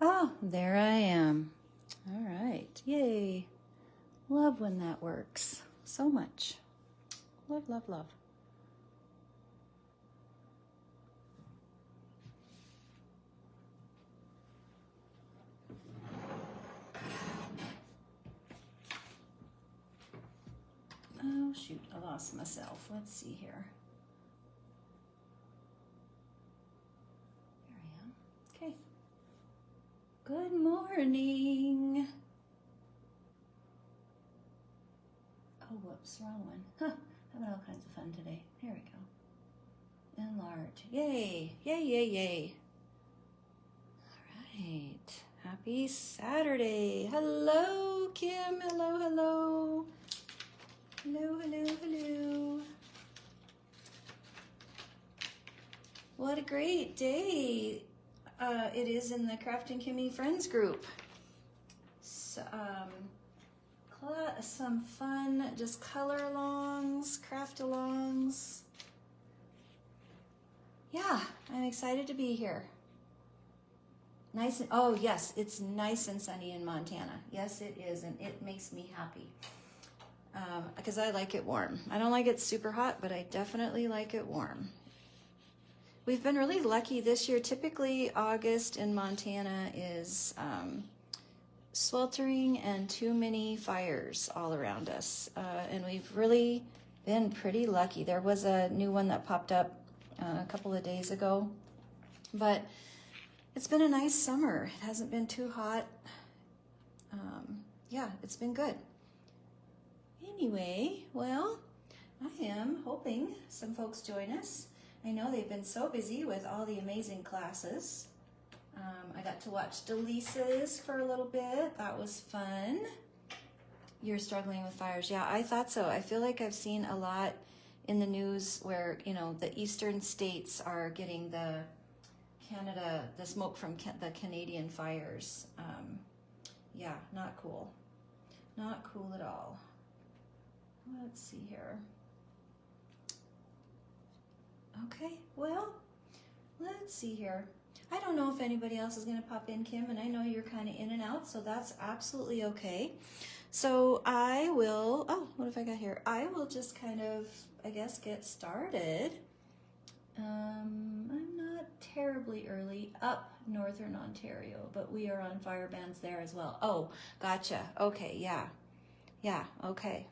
Oh, there I am. All right. Yay. Love when that works. So much. Love, love, love. Oh, shoot. I lost myself. Let's see here. There I am. Okay. Good morning. Oh, whoops, wrong one. Huh, having all kinds of fun today. Here we go. Enlarge. Yay, yay, yay, yay. All right. Happy Saturday. Hello, Kim. Hello, hello. Hello, hello, hello. What a great day it is in the Kraftin Kimmie Friends group. So, some fun, just color alongs, craft alongs. Yeah, I'm excited to be here. Nice and, oh yes, it's nice and sunny in Montana. Yes, it is, and it makes me happy. Because I like it warm. I don't like it super hot, but I definitely like it warm. We've been really lucky this year. Typically, August in Montana is sweltering and too many fires all around us. And we've really been pretty lucky. There was a new one that popped up a couple of days ago. But it's been a nice summer. It hasn't been too hot. Yeah, it's been good. Anyway, well, I am hoping some folks join us. I know they've been so busy with all the amazing classes. I got to watch Delisa's for a little bit. That was fun. You're struggling with fires. Yeah, I thought so. I feel like I've seen a lot in the news where, you know, the eastern states are getting the smoke from the Canadian fires. Yeah, not cool. Not cool at all. Let's see here. Okay, well, let's see here. I don't know if anybody else is going to pop in, Kim, and I know you're kind of in and out, so that's absolutely okay. So I will, oh, what have I got here? I will just kind of, I guess, get started. I'm not terribly early up Northern Ontario, but we are on fire bans there as well. Oh, gotcha. Okay, yeah. Yeah, okay.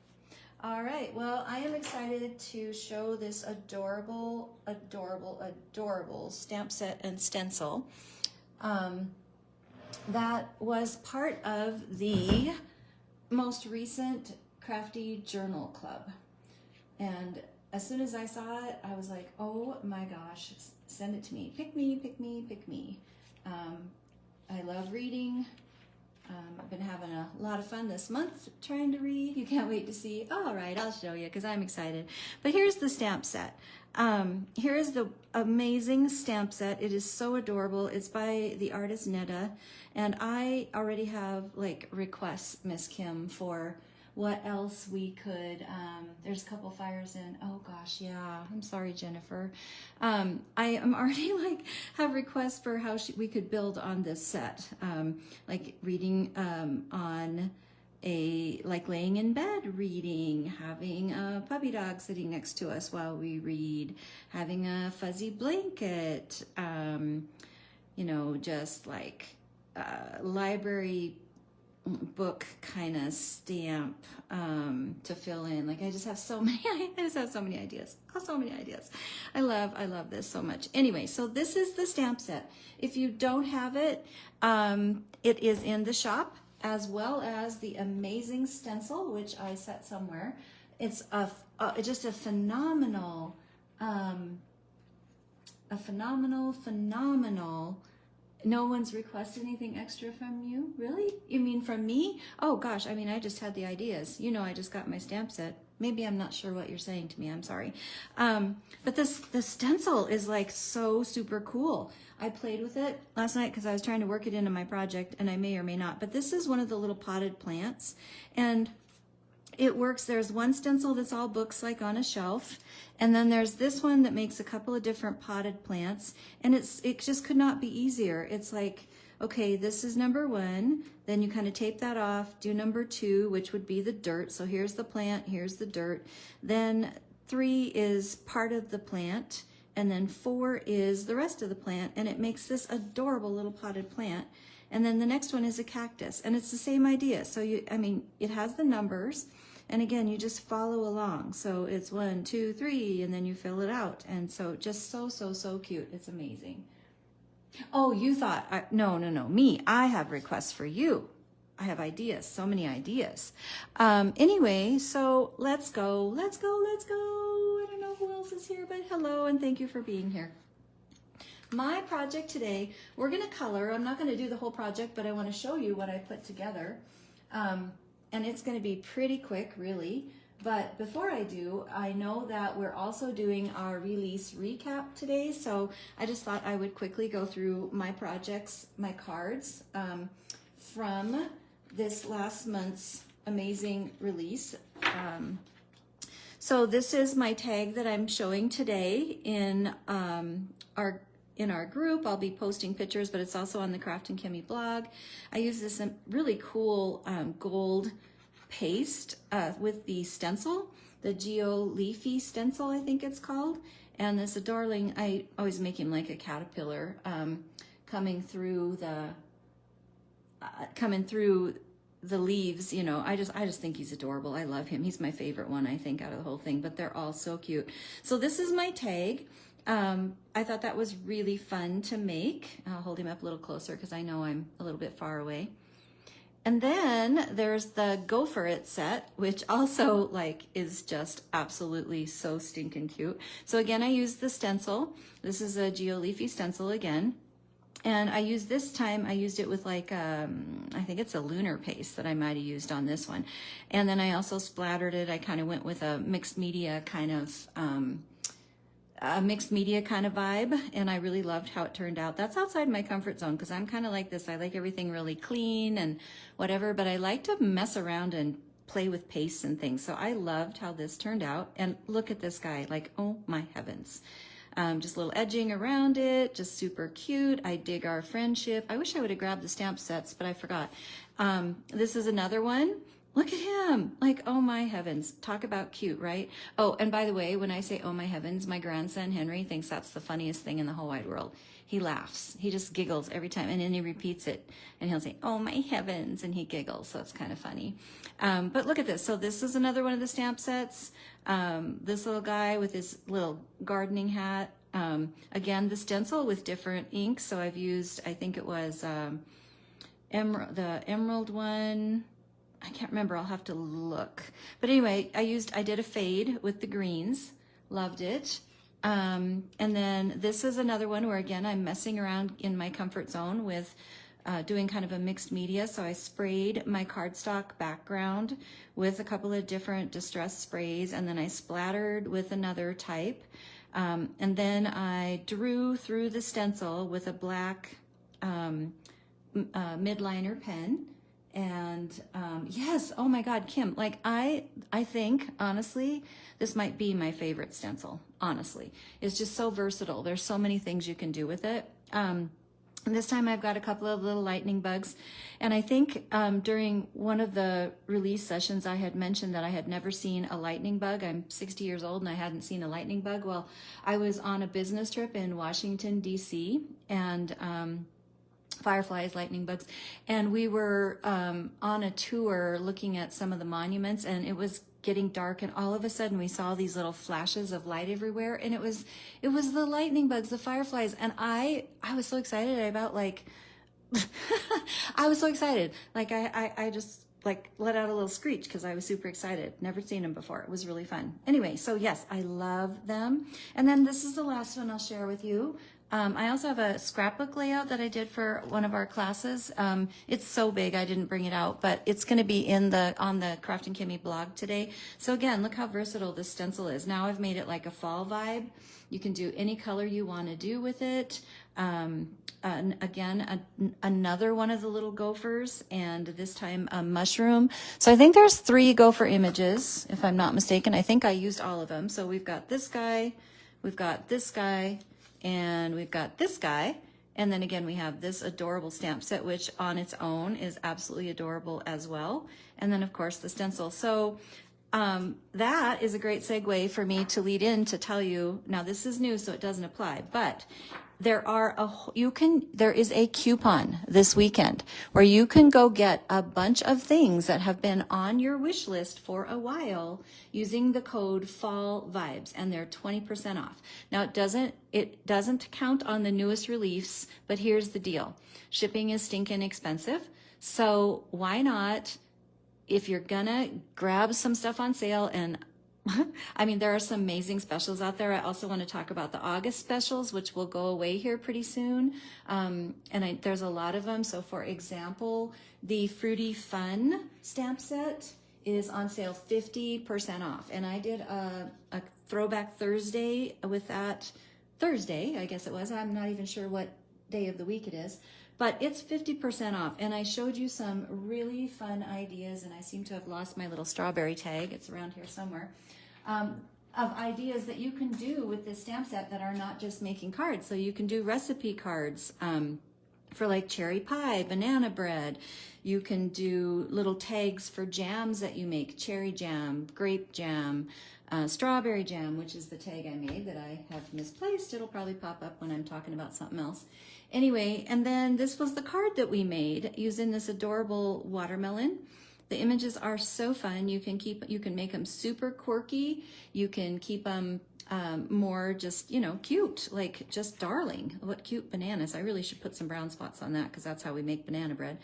All right, well, I am excited to show this adorable, adorable, adorable stamp set and stencil that was part of the most recent Crafty Journal Club. And as soon as I saw it, I was like, oh my gosh, send it to me. Pick me, pick me, pick me. I love reading. I've been having a lot of fun this month trying to read. You can't wait to see. All right, I'll show you because I'm excited. But here's the stamp set. Here is the amazing stamp set. It is so adorable. It's by the artist Netta. And I already have like requests, Miss Kim, for what else we could, there's a couple fires in, oh gosh, yeah, I'm sorry, Jennifer. I am already like, have requests for how we could build on this set. Like reading on like laying in bed reading, having a puppy dog sitting next to us while we read, having a fuzzy blanket, you know, just like library book kind of stamp to fill in. Like I just have so many ideas. So many ideas. I love this so much. Anyway, so this is the stamp set. If you don't have it, it is in the shop, as well as the amazing stencil, which I set somewhere. It's just a phenomenal no one's requested anything extra from you? Really? You mean from me? Oh gosh, I mean, I just had the ideas. You know, I just got my stamp set. Maybe I'm not sure what you're saying to me, I'm sorry. But the stencil is like so super cool. I played with it last night because I was trying to work it into my project, and I may or may not. But this is one of the little potted plants, and it works. There's one stencil that's all books like on a shelf, and then there's this one that makes a couple of different potted plants, and it just could not be easier. It's like okay, this is number 1. Then you kind of tape that off, do number 2, which would be the dirt. So here's the plant, here's the dirt. Then 3 is part of the plant, and then 4 is the rest of the plant, and it makes this adorable little potted plant. And then the next one is a cactus, and it's the same idea. So it has the numbers, and again, you just follow along. So it's 1, 2, 3, and then you fill it out. And so just so cute. It's amazing. Oh, you thought, no, me, I have requests for you. I have ideas, so many ideas. Anyway, so let's go. I don't know who else is here, but hello, and thank you for being here. My project today, we're gonna color. I'm not gonna do the whole project, but I wanna show you what I put together. And it's gonna be pretty quick, really. But before I do, I know that we're also doing our release recap today, so I just thought I would quickly go through my projects, my cards, from this last month's amazing release. So this is my tag that I'm showing today in our group. I'll be posting pictures, but it's also on the Kraftin Kimmie blog. I use this really cool gold paste with the stencil, the Geo Leafy stencil, I think it's called. And this darling, I always make him like a caterpillar coming through the leaves. You know, I just think he's adorable. I love him. He's my favorite one, I think, out of the whole thing, but they're all so cute. So this is my tag. I thought that was really fun to make. I'll hold him up a little closer because I know I'm a little bit far away. And then there's the Go For It set, which also is just absolutely so stinking cute. So again, I used the stencil. This is a Geo Leafy stencil again. And I used it with I think it's a lunar paste that I might have used on this one. And then I also splattered it. I kind of went with a mixed media kind of vibe, and I really loved how it turned out. That's outside my comfort zone because I'm kind of like this. I like everything really clean and whatever, but I like to mess around and play with pastes and things. So I loved how this turned out. And look at this guy, oh my heavens. Just a little edging around it, just super cute. I dig our friendship. I wish I would have grabbed the stamp sets, but I forgot. This is another one. Look at him. Oh my heavens. Talk about cute, right? Oh, and by the way, when I say, oh my heavens, my grandson, Henry, thinks that's the funniest thing in the whole wide world. He laughs. He just giggles every time. And then he repeats it. And he'll say, oh my heavens. And he giggles. So it's kind of funny. But look at this. So this is another one of the stamp sets. This little guy with his little gardening hat. Again, the stencil with different inks. So I've used, I think it was the emerald one. I can't remember. I'll have to look. But anyway, I did a fade with the greens. Loved it. And then this is another one where, again, I'm messing around in my comfort zone with doing kind of a mixed media. So I sprayed my cardstock background with a couple of different distress sprays, and then I splattered with another type. And then I drew through the stencil with a black midliner pen. And yes, oh my God, Kim, I think, honestly, this might be my favorite stencil, honestly. It's just so versatile. There's so many things you can do with it. And this time I've got a couple of little lightning bugs. And I think during one of the release sessions, I had mentioned that I had never seen a lightning bug. I'm 60 years old and I hadn't seen a lightning bug. Well, I was on a business trip in Washington, D.C., and fireflies, lightning bugs, and we were on a tour looking at some of the monuments, and it was getting dark, and all of a sudden we saw these little flashes of light everywhere, and it was the lightning bugs, the fireflies, and I was so excited about I was so excited, I just let out a little screech because I was super excited. Never seen them before. It was really fun. Anyway, so yes, I love them. And then this is the last one I'll share with you. I also have a scrapbook layout that I did for one of our classes. It's so big I didn't bring it out, but it's going to be on the Kraftin Kimmie blog today. So again, look how versatile this stencil is. Now I've made it like a fall vibe. You can do any color you want to do with it. Again, another one of the little gophers, and this time a mushroom. So I think there's 3 gopher images, if I'm not mistaken. I think I used all of them. So we've got this guy, we've got this guy, and we've got this guy. And then again, we have this adorable stamp set, which on its own is absolutely adorable as well. And then of course the stencil. So that is a great segue for me to lead in to tell you, now this is new, so it doesn't apply, but there is a coupon this weekend where you can go get a bunch of things that have been on your wish list for a while using the code Fall Vibes, and they're 20% off. Now it doesn't count on the newest release, but here's the deal. Shipping is stinking expensive. So why not, if you're gonna grab some stuff on sale, and I mean, there are some amazing specials out there. I also want to talk about the August specials, which will go away here pretty soon. There's a lot of them. So for example, the Fruity Fun stamp set is on sale 50% off. And I did a Throwback Thursday with that Thursday, I guess it was. I'm not even sure what day of the week it is. But it's 50% off, and I showed you some really fun ideas, and I seem to have lost my little strawberry tag. It's around here somewhere, of ideas that you can do with this stamp set that are not just making cards. So you can do recipe cards for like cherry pie, banana bread. You can do little tags for jams that you make, cherry jam, grape jam, strawberry jam, which is the tag I made that I have misplaced. It'll probably pop up when I'm talking about something else. Anyway, and then this was the card that we made using this adorable watermelon. The images are so fun. You can make them super quirky. You can keep them more just, cute, like just darling. What cute bananas. I really should put some brown spots on that because that's how we make banana bread.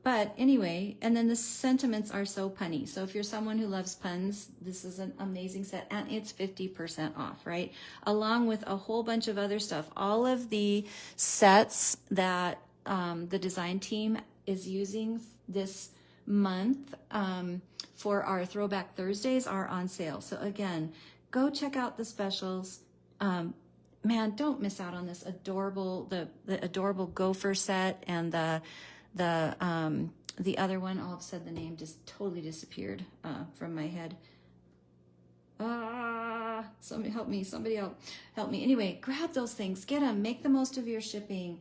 But anyway, and then the sentiments are so punny. So if you're someone who loves puns, this is an amazing set, and it's 50% off, right? Along with a whole bunch of other stuff. All of the sets that the design team is using this month for our Throwback Thursdays are on sale. So again, go check out the specials. Man, don't miss out on this adorable, the adorable gopher set, and the other one. All of a sudden the name just totally disappeared from my head. Somebody help me, somebody help me. Anyway, grab those things, get them, make the most of your shipping.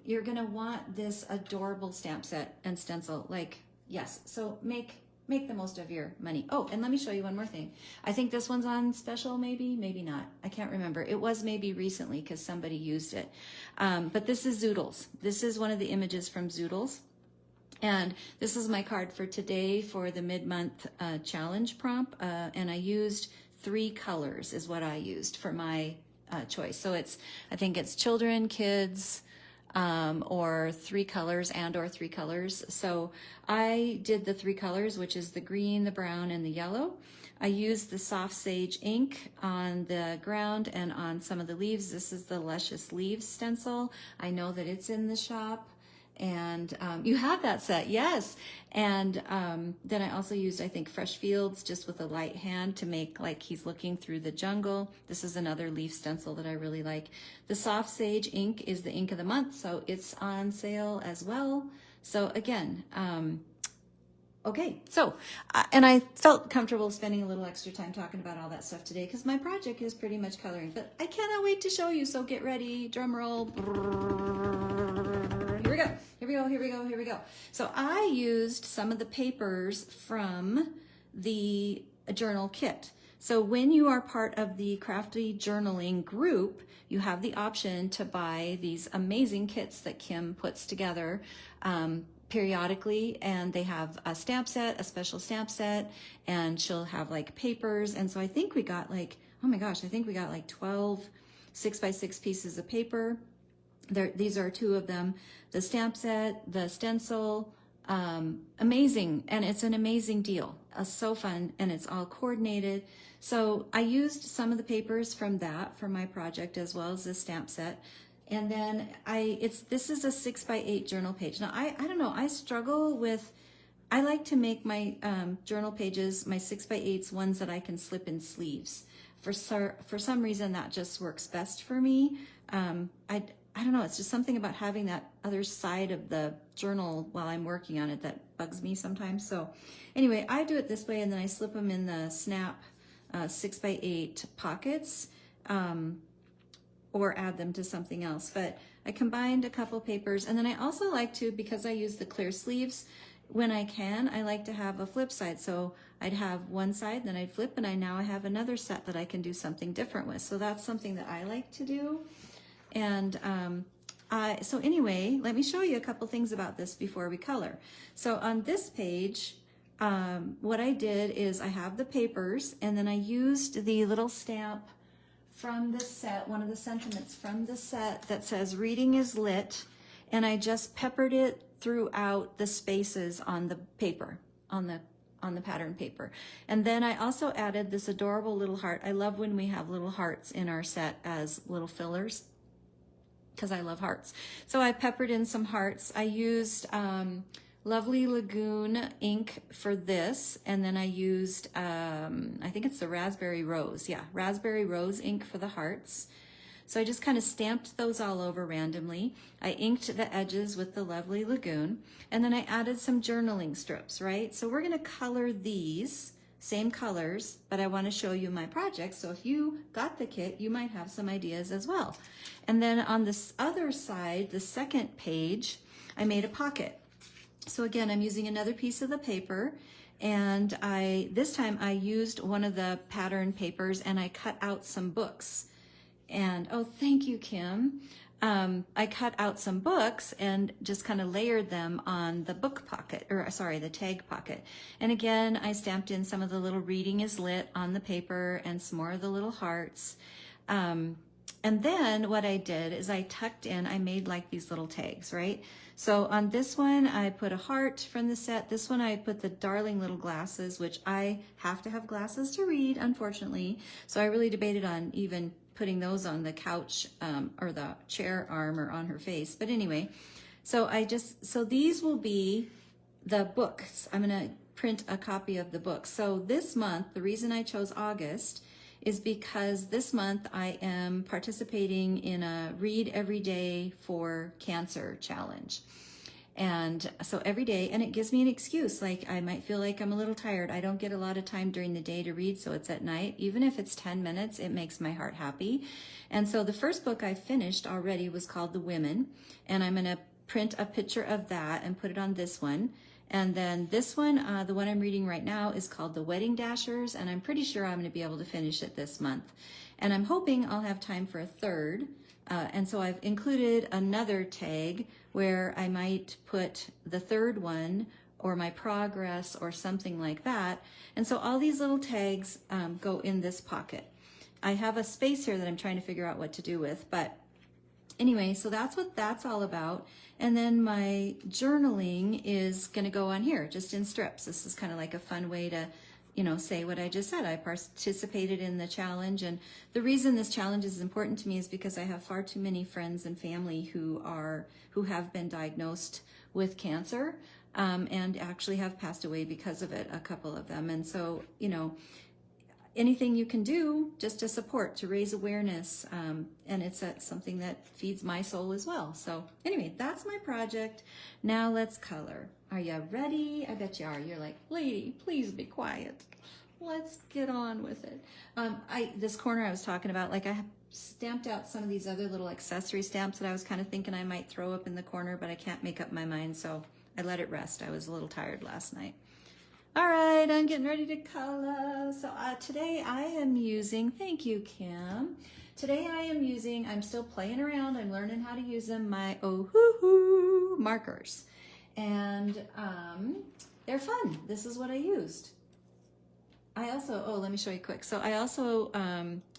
You're gonna want this adorable stamp set and stencil, like, yes, so make the most of your money. Oh, and let me show you one more thing. I think this one's on special, maybe not. I can't remember. It was maybe recently because somebody used it. But this is Zoodles. This is one of the images from Zoodles. And this is my card for today for the mid-month challenge prompt. And I used 3 colors is what I used for my choice. So I think it's children, kids, or 3 colors or 3 colors. So I did the 3 colors, which is the green, the brown, and the yellow. I used the soft sage ink on the ground and on some of the leaves. This is the Luscious Leaves stencil. I know that it's in the shop. And you have that set, yes. And then I also used, I think, Fresh Fields just with a light hand to make like he's looking through the jungle. This is another leaf stencil that I really like. The Soft Sage ink is the ink of the month, so it's on sale as well. So again, okay, so, and I felt comfortable spending a little extra time talking about all that stuff today because my project is pretty much coloring, but I cannot wait to show you, so get ready, drum roll. Here we go. So I used some of the papers from the journal kit. So when you are part of the Crafty Journaling group, you have the option to buy these amazing kits that Kim puts together periodically, and they have a stamp set, a special stamp set, and she'll have like papers. And so I think we got like, oh my gosh, I think we got like 12 6x6 pieces of paper. These are 2 of them. The stamp set, the stencil, amazing. And it's an amazing deal. So fun, and it's all coordinated. So I used some of the papers from that for my project as well as the stamp set. And then this is a 6x8 journal page. Now I don't know, I struggle with, I like to make my journal pages, my 6x8s, ones that I can slip in sleeves. For some reason that just works best for me. I don't know, it's just something about having that other side of the journal while I'm working on it that bugs me sometimes. So anyway, I do it this way, and then I slip them in the Snap 6x8 pockets, or add them to something else. But I combined a couple papers, and then I also like to, because I use the clear sleeves, when I can, I like to have a flip side. So I'd have one side, then I'd flip, and now I have another set that I can do something different with. So that's something that I like to do. And so anyway, let me show you a couple things about this before we color. So on this page, what I did is I have the papers, and then I used the little stamp from the set, one of the sentiments from the set that says reading is lit, and I just peppered it throughout the spaces on the paper, on the pattern paper. And then I also added this adorable little heart. I love when we have little hearts in our set as little fillers, because I love hearts. So I peppered in some hearts. I used Lovely Lagoon ink for this, and then I used, I think it's the Raspberry Rose. Yeah, Raspberry Rose ink for the hearts. So I just kind of stamped those all over randomly. I inked the edges with the Lovely Lagoon, and then I added some journaling strips, right? So we're gonna color these, same colors, but I wanna show you my project. So if you got the kit, you might have some ideas as well. And then on this other side, the second page, I made a pocket. So again, I'm using another piece of the paper, and this time I used one of the pattern papers, and I cut out some books. And oh, thank you, Kim. I cut out some books and just kind of layered them on the book pocket, or sorry, the tag pocket. And again, I stamped in some of the little reading is lit on the paper and some more of the little hearts. And then what I did is I tucked in, I made like these little tags, right? So on this one, I put a heart from the set. This one, I put the darling little glasses, which I have to have glasses to read, unfortunately. So I really debated on even putting those on the couch or the chair arm or on her face. But anyway, so these will be the books. I'm gonna print a copy of the book. So this month, the reason I chose August is because this month I am participating in a Read Every Day for Cancer challenge. And so every day, and it gives me an excuse, like I might feel like I'm a little tired. I don't get a lot of time during the day to read, so it's at night. Even if it's 10 minutes, it makes my heart happy. And so the first book I finished already was called The Women, and I'm gonna print a picture of that and put it on this one. And then this one, the one I'm reading right now, is called The Wedding Dashers, and I'm pretty sure I'm gonna be able to finish it this month. And I'm hoping I'll have time for a third. And so I've included another tag where I might put the third one or my progress or something like that. And so all these little tags go in this pocket. I have a space here that I'm trying to figure out what to do with, but anyway, so that's what that's all about. And then my journaling is gonna go on here, just in strips. This is kind of like a fun way to, you know, say what I just said. I participated in the challenge, and the reason this challenge is important to me is because I have far too many friends and family who have been diagnosed with cancer and actually have passed away because of it, a couple of them. And so, you know, anything you can do just to support, to raise awareness, and it's something that feeds my soul as well. So anyway, that's my project. Now let's color. Are you ready? I bet you are. You're like, lady, please be quiet. Let's get on with it. This corner I was talking about, like I have stamped out some of these other little accessory stamps that I was kind of thinking I might throw up in the corner, but I can't make up my mind, so I let it rest. I was a little tired last night. All right, I'm getting ready to color. So today I am using, thank you, Kim. Today I am using, I'm still playing around, I'm learning how to use them, my oh-hoo-hoo markers. And they're fun. This is what I used. I also, let me show you quick. So I also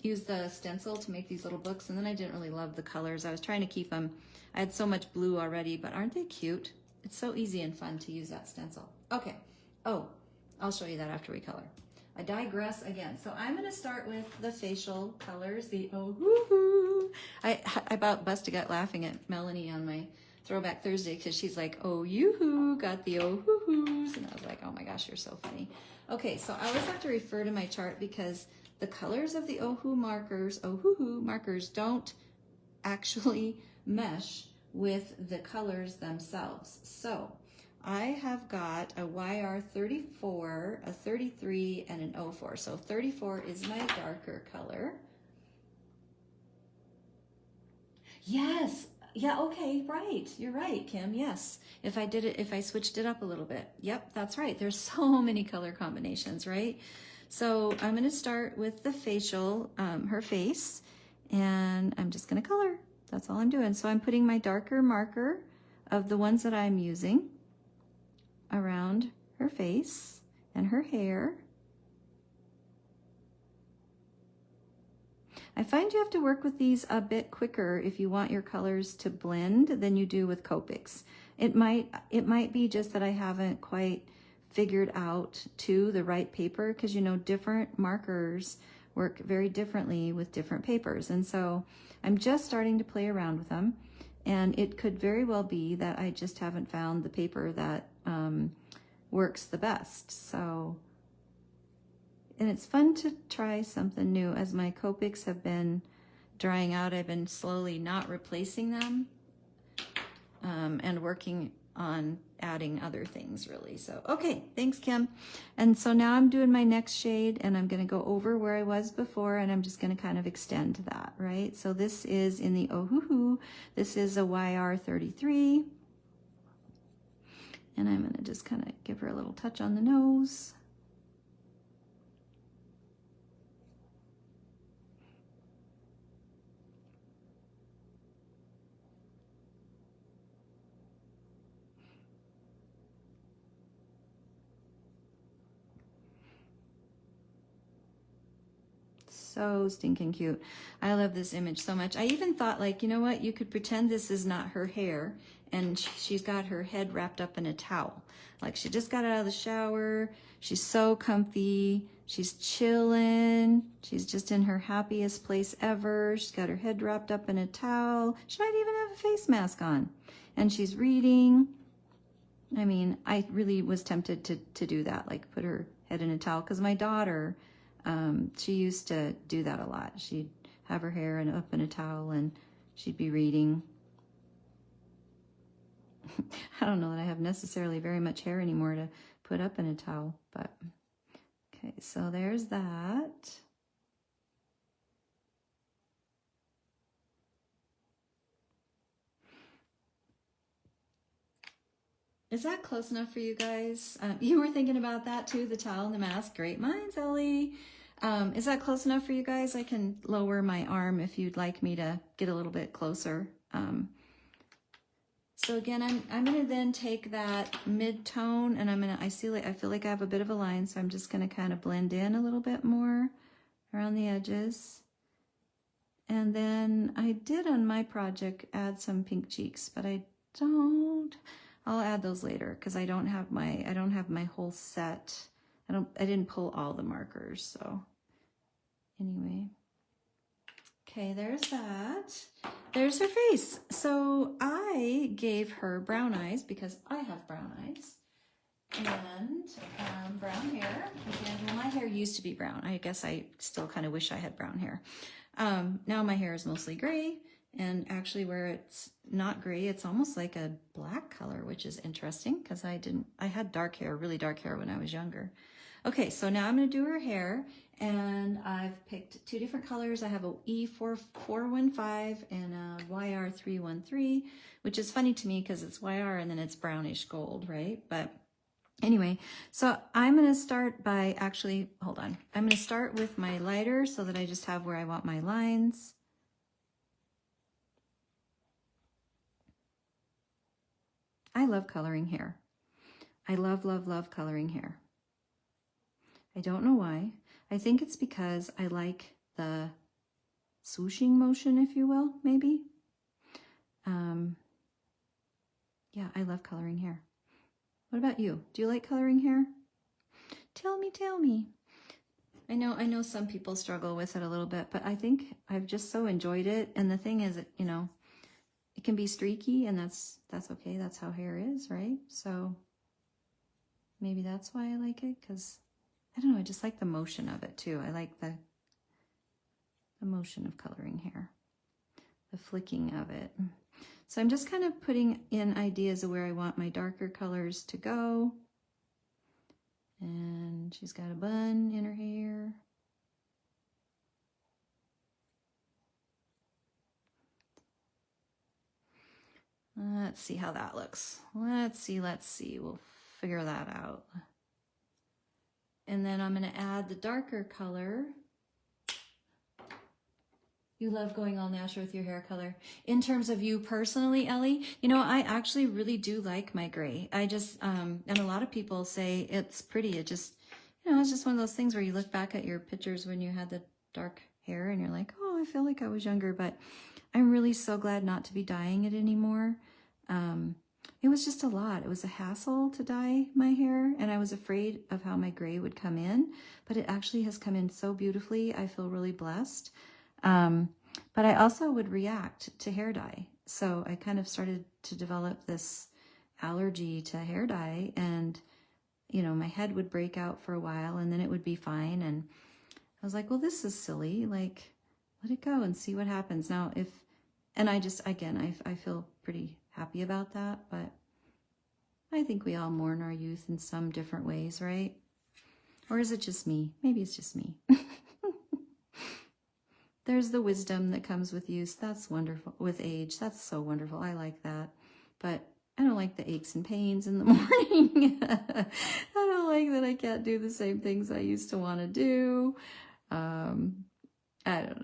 used the stencil to make these little books, and then I didn't really love the colors. I was trying to keep them, I had so much blue already, but aren't they cute? It's so easy and fun to use that stencil. Okay, I'll show you that after we color. I digress again. So I'm gonna start with the facial colors, the oh-hoo-hoo. I about busted gut laughing at Melanie on my Throwback Thursday because she's like, oh, you got the oh-hoo-hoos. And I was like, oh my gosh, you're so funny. Okay, so I always have to refer to my chart because the colors of the oh-hoo markers don't actually mesh with the colors themselves. So I have got a YR34, a 33, and an 04. So 34 is my darker color. Yes, Yeah, okay, right. You're right, Kim. Yes. If I switched it up a little bit. Yep, that's right. There's so many color combinations, right? So I'm going to start with the facial, her face, and I'm just going to color. That's all I'm doing. So I'm putting my darker marker of the ones that I'm using around her face and her hair. I find you have to work with these a bit quicker if you want your colors to blend than you do with Copics. It might be just that I haven't quite figured out the right paper, because you know different markers work very differently with different papers, and so I'm just starting to play around with them, and it could very well be that I just haven't found the paper that works the best. So. And it's fun to try something new. As my Copics have been drying out, I've been slowly not replacing them and working on adding other things, really. So, okay, thanks, Kim. And so now I'm doing my next shade, and I'm going to go over where I was before, and I'm just going to kind of extend that, right? So this is in the Ohuhu. This is a YR33. And I'm going to just kind of give her a little touch on the nose. So stinking cute. I love this image so much. I even thought, like, you know what, you could pretend this is not her hair, and she's got her head wrapped up in a towel. Like, she just got out of the shower. She's so comfy. She's chilling. She's just in her happiest place ever. She's got her head wrapped up in a towel. She might even have a face mask on. And she's reading. I mean, I really was tempted to do that, like put her head in a towel, because my daughter, she used to do that a lot. She'd have her hair up in a towel and she'd be reading. I don't know that I have necessarily very much hair anymore to put up in a towel, but okay, so there's that. Is that close enough for you guys? You were thinking about that too, the towel and the mask. Great minds, Ellie. Is that close enough for you guys? I can lower my arm if you'd like me to get a little bit closer. So again, I'm gonna then take that mid-tone, and I feel like I have a bit of a line, so I'm just gonna kind of blend in a little bit more around the edges. And then I did on my project add some pink cheeks, but I'll add those later, because I don't have my whole set. I didn't pull all the markers, so anyway. Okay, there's that. There's her face. So I gave her brown eyes because I have brown eyes, and brown hair. Again, well, my hair used to be brown. I guess I still kind of wish I had brown hair. Now my hair is mostly gray, and actually where it's not gray, it's almost like a black color, which is interesting, because I had dark hair, really dark hair when I was younger. Okay, so now I'm going to do her hair, and I've picked two different colors. I have a E415 and a YR313, which is funny to me because it's YR and then it's brownish gold, right? But anyway, so I'm going to start by hold on. I'm going to start with my lighter so that I just have where I want my lines. I love coloring hair. I love, love, love coloring hair. I don't know why. I think it's because I like the swooshing motion, if you will, maybe. Yeah, I love coloring hair. What about you? Do you like coloring hair? Tell me. I know some people struggle with it a little bit, but I think I've just so enjoyed it. And the thing is, you know, it can be streaky, and that's okay. That's how hair is, right? So maybe that's why I like it, because I don't know, I just like the motion of it too. I like the motion of coloring hair, the flicking of it. So I'm just kind of putting in ideas of where I want my darker colors to go. And she's got a bun in her hair. Let's see how that looks. Let's see. We'll figure that out. And then I'm going to add the darker color. You love going all natural with your hair color. In terms of you personally, Ellie, you know, I actually really do like my gray. I just, and a lot of people say it's pretty. It just, you know, it's just one of those things where you look back at your pictures when you had the dark hair and you're like, oh, I feel like I was younger, but I'm really so glad not to be dyeing it anymore. It was just a lot. It was a hassle to dye my hair, and I was afraid of how my gray would come in, but it actually has come in so beautifully. I feel really blessed. But I also would react to hair dye. So I kind of started to develop this allergy to hair dye, and, you know, my head would break out for a while and then it would be fine. And I was like, well, this is silly. Like, let it go and see what happens. Now, and I just, again, I feel pretty happy about that, but I think we all mourn our youth in some different ways, right? Or is it just me? Maybe it's just me. There's the wisdom that comes with use. That's wonderful. With age, that's so wonderful. I like that. But I don't like the aches and pains in the morning. I don't like that I can't do the same things I used to want to do. I don't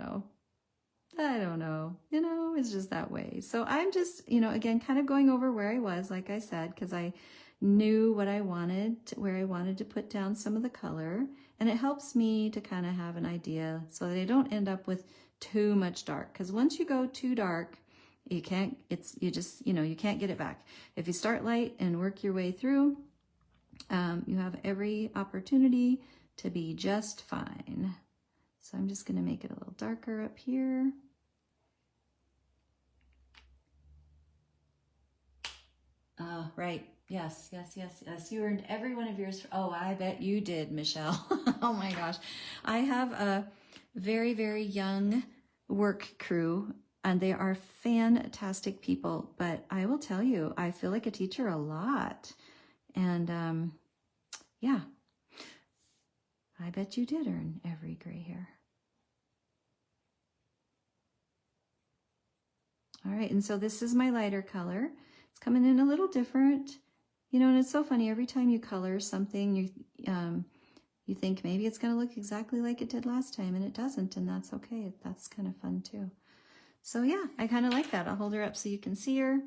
know. You know, it's just that way. So I'm just, you know, again, kind of going over where I was, like I said, because I knew what I wanted, where I wanted to put down some of the color. And it helps me to kind of have an idea so that I don't end up with too much dark. Because once you go too dark, you can't get it back. If you start light and work your way through, you have every opportunity to be just fine. So I'm just going to make it a little darker up here. Right. Yes. You earned every one of yours. Oh, I bet you did, Michelle. Oh my gosh. I have a very, very young work crew, and they are fantastic people. But I will tell you, I feel like a teacher a lot. And yeah, I bet you did earn every gray hair. All right. And so this is my lighter color. It's coming in a little different. You know, and it's so funny, every time you color something, you think maybe it's going to look exactly like it did last time, and it doesn't, and that's okay. That's kind of fun too. So yeah, I kind of like that. I'll hold her up so you can see her.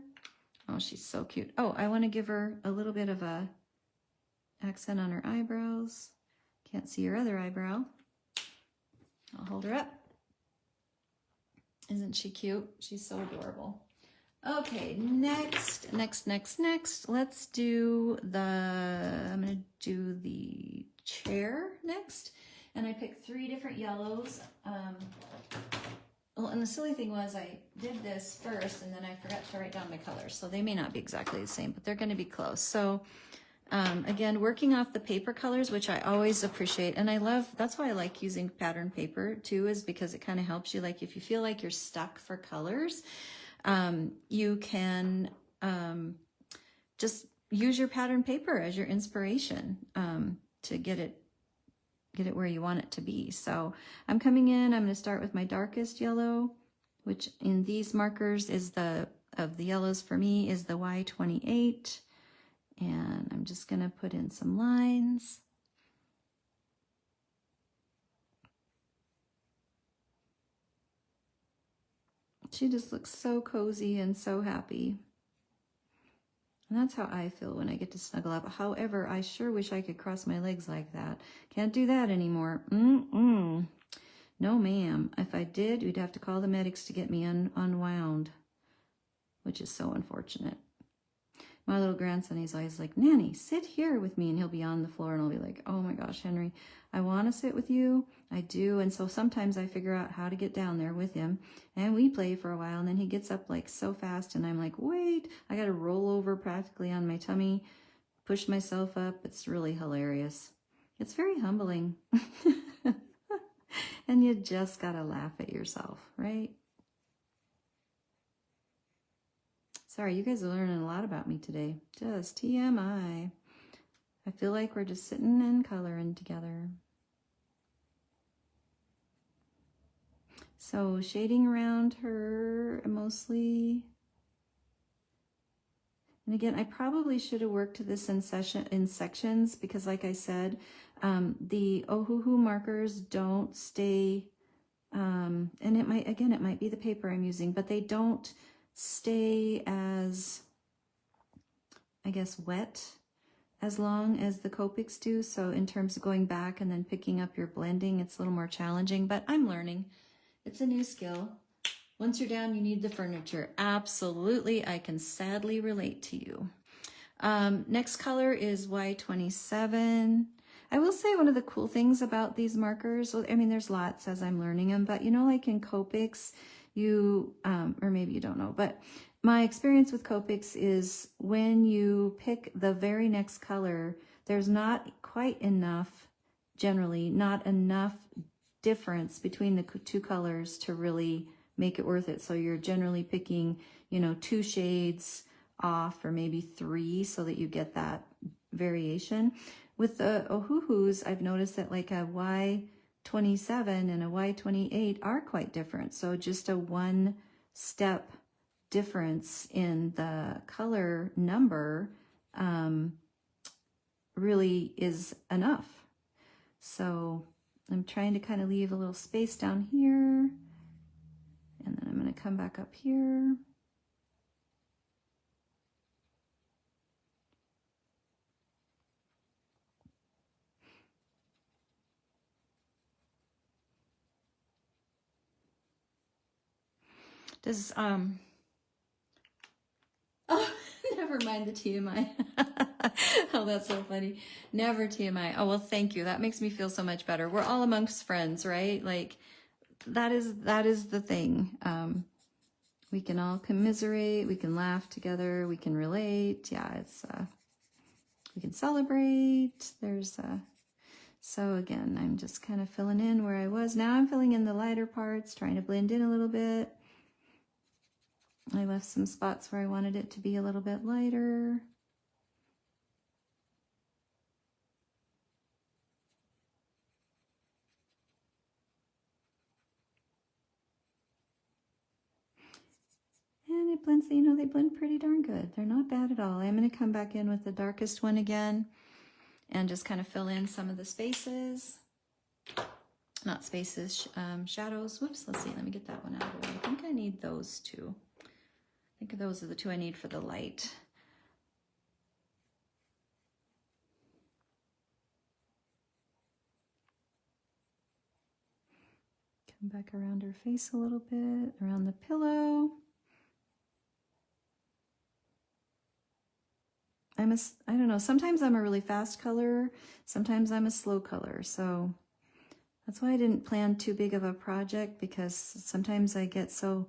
Oh, she's so cute. Oh, I want to give her a little bit of a accent on her eyebrows. Can't see her other eyebrow. I'll hold her up. Isn't she cute? She's so adorable. Okay, next, let's do I'm going to do the chair next. And I picked 3 different yellows. Well, and the silly thing was I did this first and then I forgot to write down my colors. So they may not be exactly the same, but they're going to be close. So again, working off the paper colors, which I always appreciate. And I love, that's why I like using pattern paper too, is because it kind of helps you. Like if you feel like you're stuck for colors, you can just use your pattern paper as your inspiration to get it where you want it to be. So I'm coming in, I'm going to start with my darkest yellow, which in these markers is of the yellows for me is the Y28. And I'm just going to put in some lines. She just looks so cozy and so happy. And that's how I feel when I get to snuggle up. However, I sure wish I could cross my legs like that. Can't do that anymore. No, ma'am. If I did, we'd have to call the medics to get me unwound, which is so unfortunate. My little grandson, he's always like, Nanny, sit here with me. And he'll be on the floor and I'll be like, oh my gosh, Henry, I want to sit with you. I do. And so sometimes I figure out how to get down there with him and we play for a while. And then he gets up like so fast and I'm like, wait, I got to roll over practically on my tummy, push myself up. It's really hilarious. It's very humbling. And you just got to laugh at yourself, right? Sorry, you guys are learning a lot about me today. Just TMI. I feel like we're just sitting and coloring together. So shading around her mostly. And again, I probably should have worked this in sections because like I said, the Ohuhu markers don't stay, and it might be the paper I'm using, but they don't stay as, I guess, wet as long as the Copics do. So in terms of going back and then picking up your blending, it's a little more challenging, but I'm learning. It's a new skill. Once you're down, you need the furniture. Absolutely, I can sadly relate to you. Next color is Y27. I will say one of the cool things about these markers, I mean, there's lots as I'm learning them, but you know, like in Copics, you, or maybe you don't know, but my experience with Copics is when you pick the very next color, there's not quite enough, generally, not enough difference between the two colors to really make it worth it. So you're generally picking, you know, 2 shades off or maybe 3 so that you get that variation. With the Ohuhus, I've noticed that like a Y27 and a Y28 are quite different. So just a 1-step difference in the color number really is enough. So I'm trying to kind of leave a little space down here. And then I'm going to come back up here. Does, oh, never mind the TMI. Oh, that's so funny. Never TMI. Oh, well, thank you. That makes me feel so much better. We're all amongst friends, right? Like, that is the thing. We can all commiserate, we can laugh together, we can relate. Yeah, it's we can celebrate. There's so again, I'm just kind of filling in where I was. Now I'm filling in the lighter parts, trying to blend in a little bit. I left some spots where I wanted it to be a little bit lighter. And it blends, you know, they blend pretty darn good. They're not bad at all. I'm going to come back in with the darkest one again and just kind of fill in some of the spaces. Not spaces, shadows. Whoops, let's see. Let me get that one out of the way. I think I need those 2. I think those are the 2 I need for the light. Come back around her face a little bit, around the pillow. I don't know, sometimes I'm a really fast color, sometimes I'm a slow color. So that's why I didn't plan too big of a project, because sometimes I get so,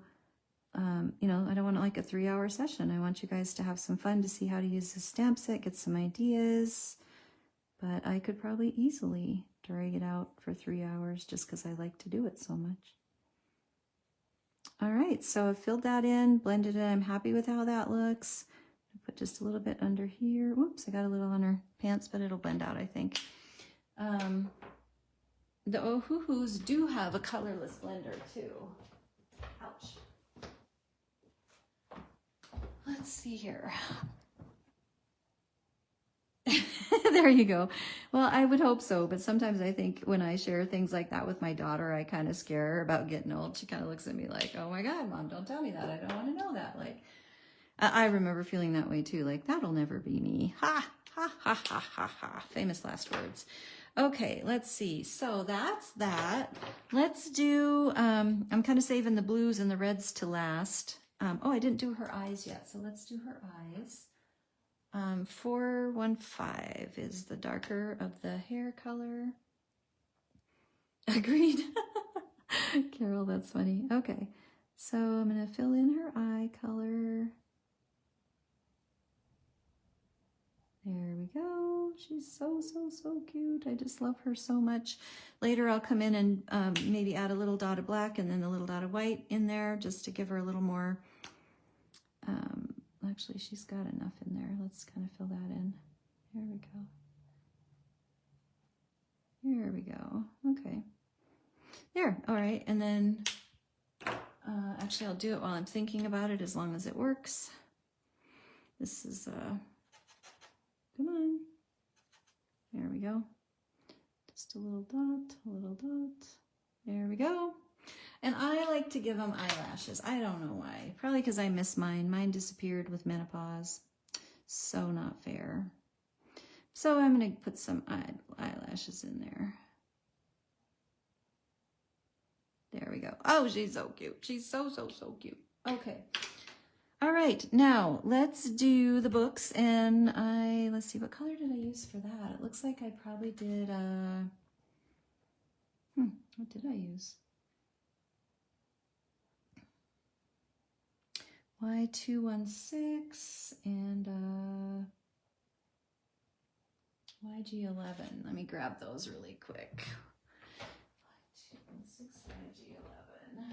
you know, I don't want like a 3-hour session. I want you guys to have some fun, to see how to use the stamp set, get some ideas. But I could probably easily drag it out for 3 hours just because I like to do it so much. All right, so I've filled that in, blended it. I'm happy with how that looks. Put just a little bit under here. Whoops, I got a little on her pants, but it'll blend out, I think. The Ohuhus do have a colorless blender too. Ouch. Let's see here. There you go. Well, I would hope so, but sometimes I think when I share things like that with my daughter, I kind of scare her about getting old. She kind of looks at me like, oh my God, Mom, don't tell me that. I don't want to know that. Like, I remember feeling that way too. Like, that'll never be me. Ha, ha, ha, ha, ha, ha. Famous last words. Okay, let's see. So that's that. Let's do, I'm kind of saving the blues and the reds to last. Oh, I didn't do her eyes yet. So let's do her eyes. 415 is the darker of the hair color. Agreed. Carol, that's funny. Okay, so I'm going to fill in her eye color. There we go. She's so, so, so cute. I just love her so much. Later, I'll come in and maybe add a little dot of black and then a little dot of white in there just to give her a little more. Actually, she's got enough in there. Let's kind of fill that in. There we go. Here we go. Okay. There. All right. And then actually, I'll do it while I'm thinking about it, as long as it works. This is, come on. There we go. Just a little dot, a little dot. There we go. And I like to give them eyelashes. I don't know why. Probably because I miss mine. Mine disappeared with menopause. So not fair. So I'm going to put some eyelashes in there. There we go. Oh, she's so cute. She's so cute. Okay. All right. Now let's do the books. And let's see, what color did I use for that? It looks like I probably did, what did I use? Y216 and YG11. Let me grab those really quick. Y216, YG11.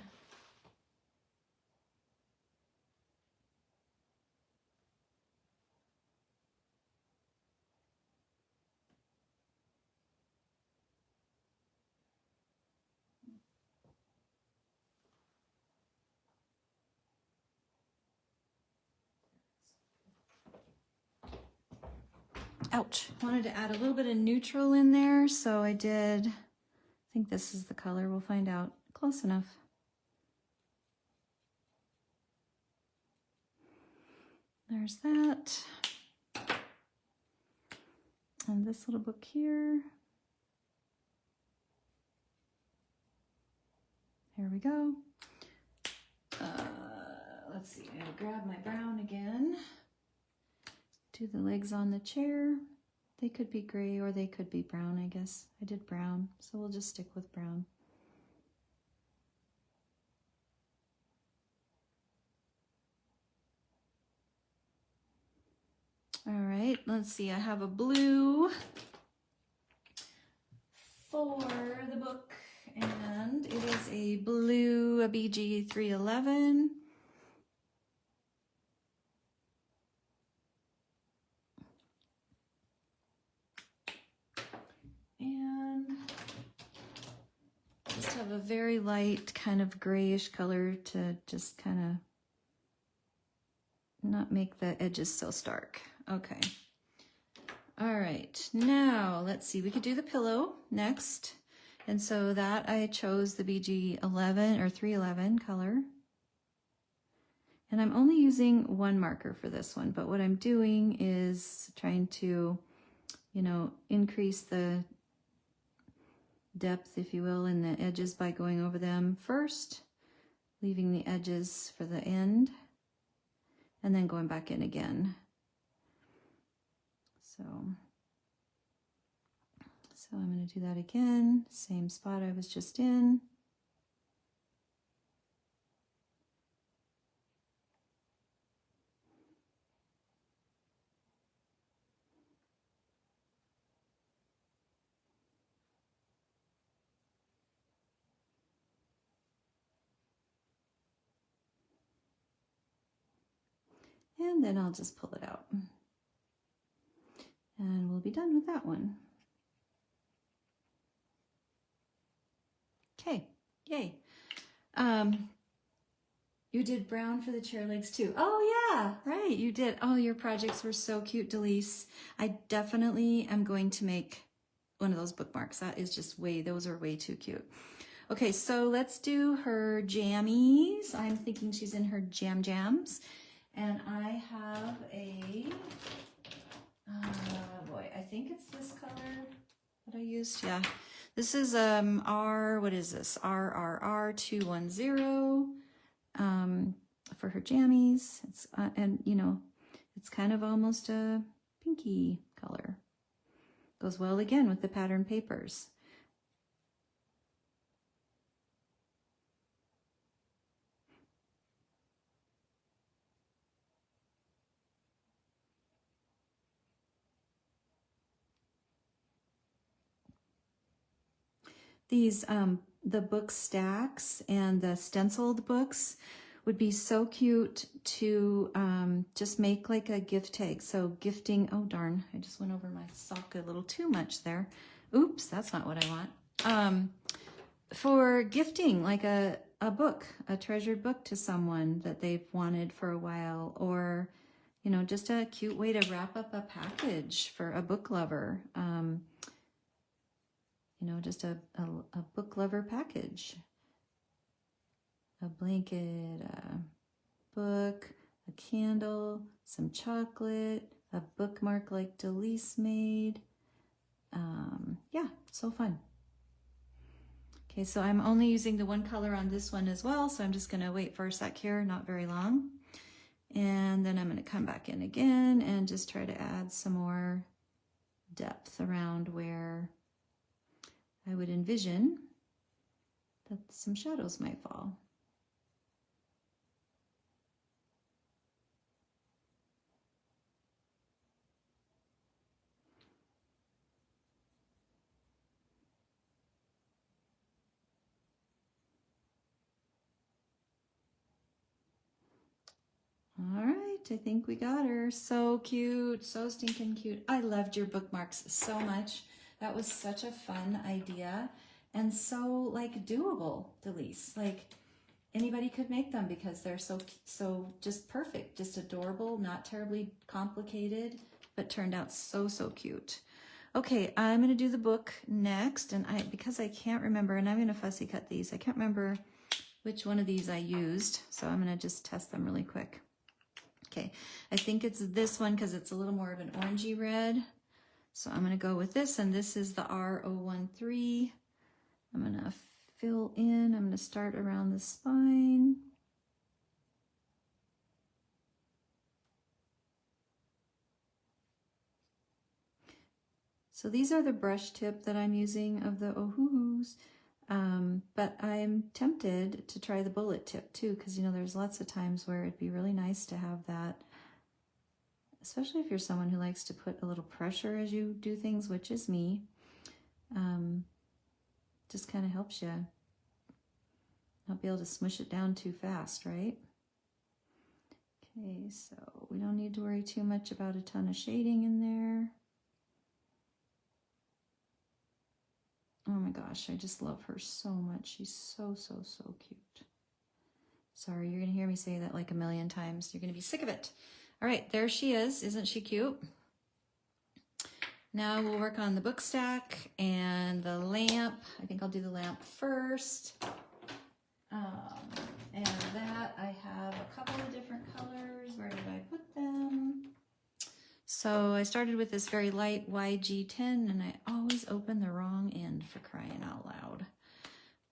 Ouch. Wanted to add a little bit of neutral in there, so I did. I think this is the color. We'll find out. Close enough. There's that. And this little book here. There we go. Let's see. I'm going to grab my brown again. Do the legs on the chair. They could be gray or they could be brown, I guess. I did brown, so we'll just stick with brown. All right, let's see. I have a blue for the book, and it is a blue, a BG 311. And just have a very light kind of grayish color to just kind of not make the edges so stark. Okay. All right. Now let's see. We could do the pillow next. And so that I chose the BG 11 or 311 color. And I'm only using one marker for this one, but what I'm doing is trying to, you know, increase the depth, if you will, in the edges by going over them first, leaving the edges for the end, and then going back in again. So I'm going to do that again, same spot I was just in. And then I'll just pull it out. And we'll be done with that one. Okay, yay. You did brown for the chair legs too. Oh yeah, right, you did. Oh, your projects were so cute, Delise. I definitely am going to make one of those bookmarks. That is just those are way too cute. Okay, so let's do her jammies. I'm thinking she's in her jams. And I have a, boy, I think it's this color that I used. Yeah, this is what is this? RRR210 for her jammies. It's and you know, it's kind of almost a pinky color. Goes well again with the pattern papers. These, the book stacks and the stenciled books would be so cute to just make like a gift tag. So gifting, oh darn, I just went over my sock a little too much there. Oops, that's not what I want. For gifting like a book, a treasured book to someone that they've wanted for a while, or you know, just a cute way to wrap up a package for a book lover. You know, just a book lover package. A blanket, a book, a candle, some chocolate, a bookmark like Delise made. Yeah, so fun. Okay, so I'm only using the one color on this one as well, so I'm just gonna wait for a sec here, not very long. And then I'm gonna come back in again and just try to add some more depth around where I would envision that some shadows might fall. All right, I think we got her. So cute, so stinking cute. I loved your bookmarks so much. That was such a fun idea and so like doable, Delise. Like anybody could make them because they're so just perfect, just adorable, not terribly complicated, but turned out so cute. Okay, I'm gonna do the book next, and because I can't remember, and I'm gonna fussy cut these. I can't remember which one of these I used, so I'm gonna just test them really quick. Okay, I think it's this one because it's a little more of an orangey red. So I'm gonna go with this, and this is the R013. I'm gonna fill in, I'm gonna start around the spine. So these are the brush tip that I'm using of the Ohuhus. But I'm tempted to try the bullet tip too, because you know there's lots of times where it'd be really nice to have that, especially if you're someone who likes to put a little pressure as you do things, which is me. Just kind of helps you not be able to smush it down too fast, right? Okay, so we don't need to worry too much about a ton of shading in there. Oh my gosh, I just love her so much. She's so cute. Sorry, you're gonna hear me say that like a million times. You're gonna be sick of it. All right, there she is. Isn't she cute? Now we'll work on the book stack and the lamp. I think I'll do the lamp first. And that I have a couple of different colors. Where did I put them? So I started with this very light YG10, and I always open the wrong end, for crying out loud.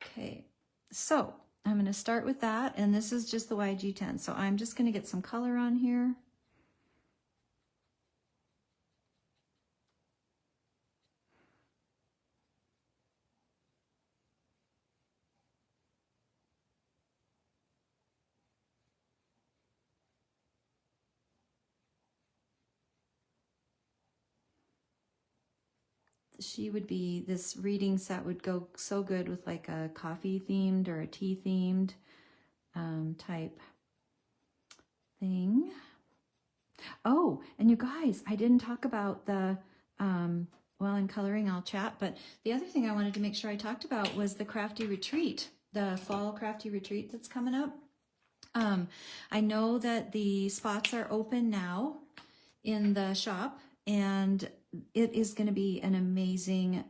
Okay, so I'm going to start with that, and this is just the YG10. So I'm just going to get some color on here. She would be, this reading set would go so good with like a coffee themed or a tea themed type thing. Oh, and you guys, I didn't talk about the, while I'm coloring, I'll chat, but the other thing I wanted to make sure I talked about was the Crafty Retreat, the fall Crafty Retreat that's coming up. I know that the spots are open now in the shop, and it is going to be an amazing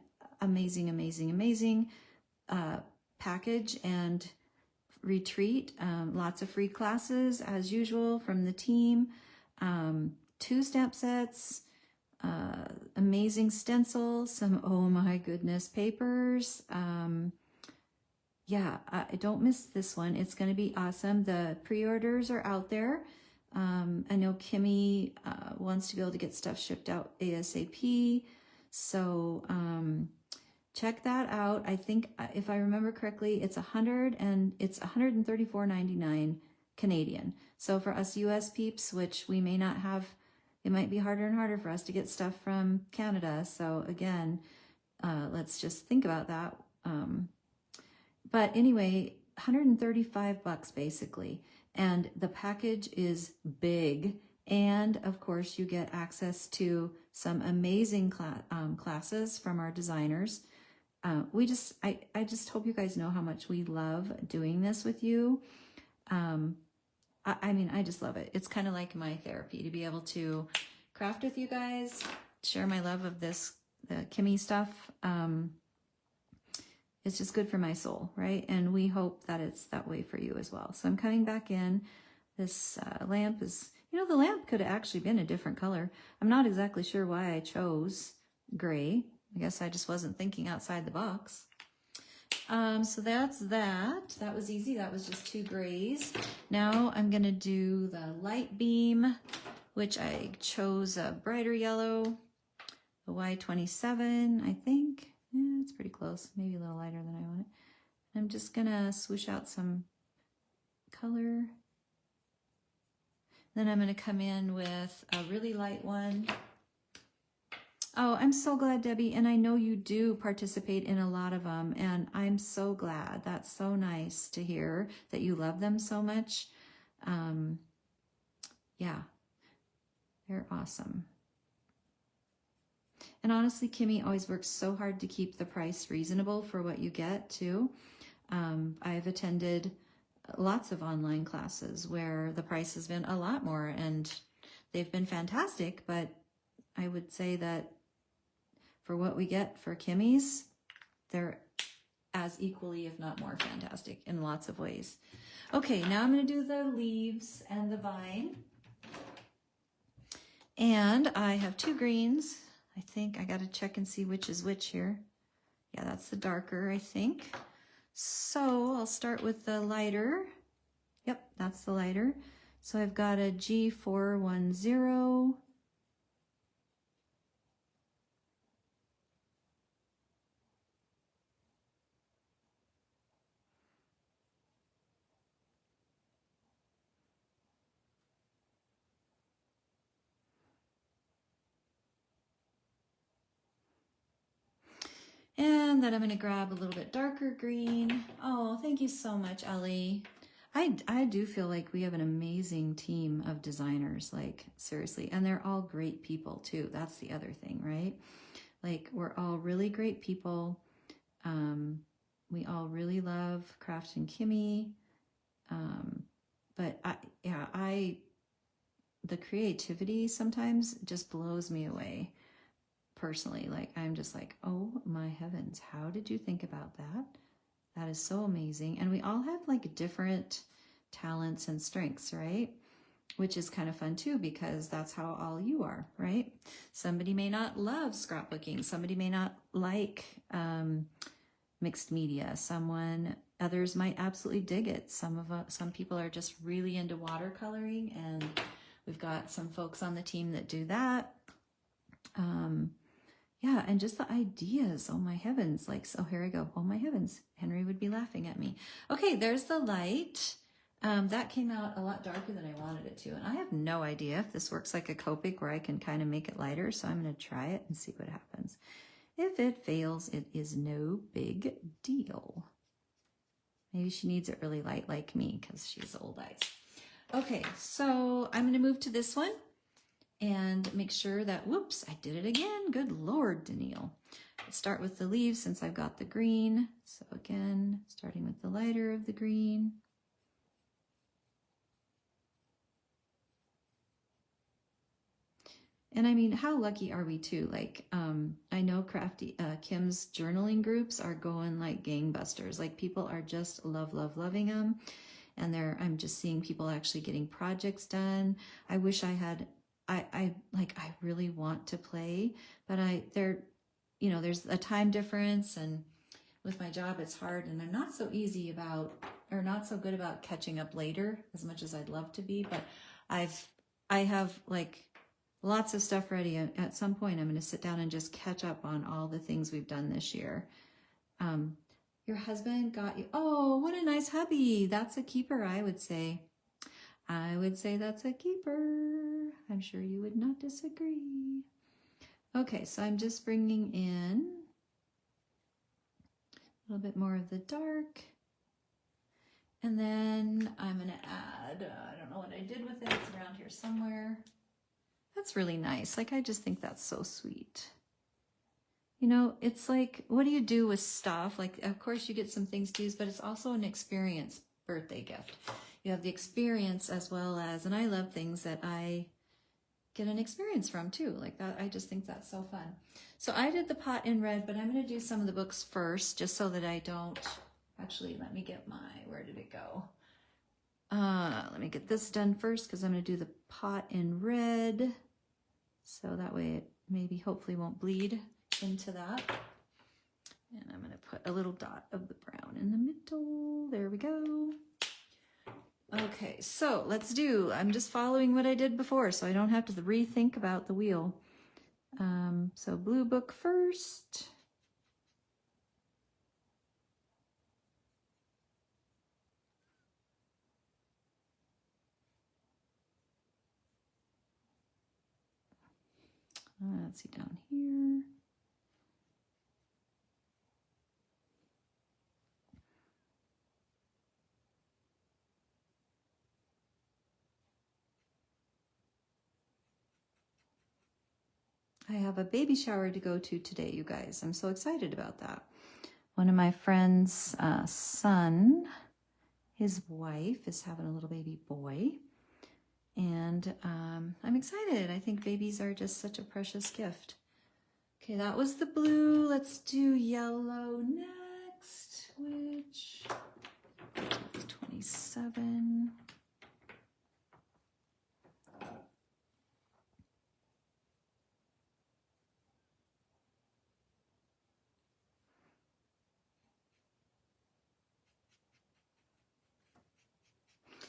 package and retreat. Lots of free classes as usual from the team. 2 stamp sets, amazing stencils, some oh my goodness papers. Yeah, I don't miss this one. It's going to be awesome. The pre-orders are out there. I know Kimmie wants to be able to get stuff shipped out ASAP. So check that out. I think if I remember correctly, it's $134.99 Canadian. So for us US peeps, which we may not have, it might be harder and harder for us to get stuff from Canada. So again, let's just think about that. But anyway, 135 bucks basically. And the package is big. And of course you get access to some amazing classes from our designers. I just hope you guys know how much we love doing this with you. I mean, I just love it. It's kind of like my therapy to be able to craft with you guys, share my love of this, the Kimmie stuff. It's just good for my soul, right? And we hope that it's that way for you as well. So I'm coming back in. This lamp is, you know, the lamp could have actually been a different color. I'm not exactly sure why I chose gray. I guess I just wasn't thinking outside the box. So that's that. That was easy. That was just 2 grays. Now I'm going to do the light beam, which I chose a brighter yellow, the Y27, I think. Yeah, it's pretty close. Maybe a little lighter than I want it. I'm just going to swoosh out some color. Then I'm going to come in with a really light one. Oh, I'm so glad, Debbie. And I know you do participate in a lot of them. And I'm so glad. That's so nice to hear that you love them so much. Yeah, they're awesome. And honestly, Kimmie always works so hard to keep the price reasonable for what you get too. I've attended lots of online classes where the price has been a lot more and they've been fantastic, but I would say that for what we get for Kimmie's, they're as equally, if not more fantastic in lots of ways. Okay, now I'm going to do the leaves and the vine. And I have 2 greens. I think I got to check and see which is which here. Yeah, that's the darker, I think. So I'll start with the lighter. Yep, that's the lighter. So I've got a G410. And then I'm going to grab a little bit darker green. Oh, thank you so much, Ellie. I do feel like we have an amazing team of designers, like seriously, and they're all great people too. That's the other thing, right? Like we're all really great people. We all really love Kraftin Kimmie. But the creativity sometimes just blows me away. Personally, like I'm just like, oh my heavens, how did you think about that? That is so amazing. And we all have like different talents and strengths, right? Which is kind of fun too, because that's how all you are, right? Somebody may not love scrapbooking. Somebody may not like mixed media. Others might absolutely dig it. Some people are just really into watercoloring, and we've got some folks on the team that do that. Yeah, and just the ideas, oh my heavens, like, so here I go, oh my heavens, Henry would be laughing at me. Okay, there's the light. That came out a lot darker than I wanted it to, and I have no idea if this works like a Copic where I can kind of make it lighter, so I'm going to try it and see what happens. If it fails, it is no big deal. Maybe she needs it really light like me because she's old eyes. Okay, so I'm going to move to this one and make sure that, whoops, I did it again. Good Lord, Danielle. Let's start with the leaves since I've got the green. So again, starting with the lighter of the green. And I mean, how lucky are we too? Like, I know Kim's journaling groups are going like gangbusters. Like people are just loving them. And I'm just seeing people actually getting projects done. I wish I had, I really want to play, but there's a time difference, and with my job, it's hard, and I'm not so good about catching up later as much as I'd love to be, but I have like lots of stuff ready. At some point, I'm going to sit down and just catch up on all the things we've done this year. Your husband got you. Oh, what a nice hubby. That's a keeper, I would say. I would say that's a keeper. I'm sure you would not disagree. Okay, so I'm just bringing in a little bit more of the dark. And then I'm going to add, I don't know what I did with it. It's around here somewhere. That's really nice. Like, I just think that's so sweet. You know, it's like, what do you do with stuff? Like, of course you get some things to use, but it's also an experience birthday gift. you have the experience as well as, and I love things that I get an experience from too, like that. I just think that's so fun. So I did the pot in red, but I'm going to do some of the books first, just so that I don't, actually, let me get my, where did it go? Let me get this done first, because I'm going to do the pot in red, so that way it maybe hopefully won't bleed into that. And I'm going to put a little dot of the brown in the middle. There we go. Okay, so let's do, I'm just following what I did before, so I don't have to rethink about the wheel. So blue book first. Let's see down here. I have a baby shower to go to today, you guys. I'm so excited about that. One of my friend's son, his wife is having a little baby boy. And I'm excited. I think babies are just such a precious gift. Okay, that was the blue. Let's do yellow next, which is 27.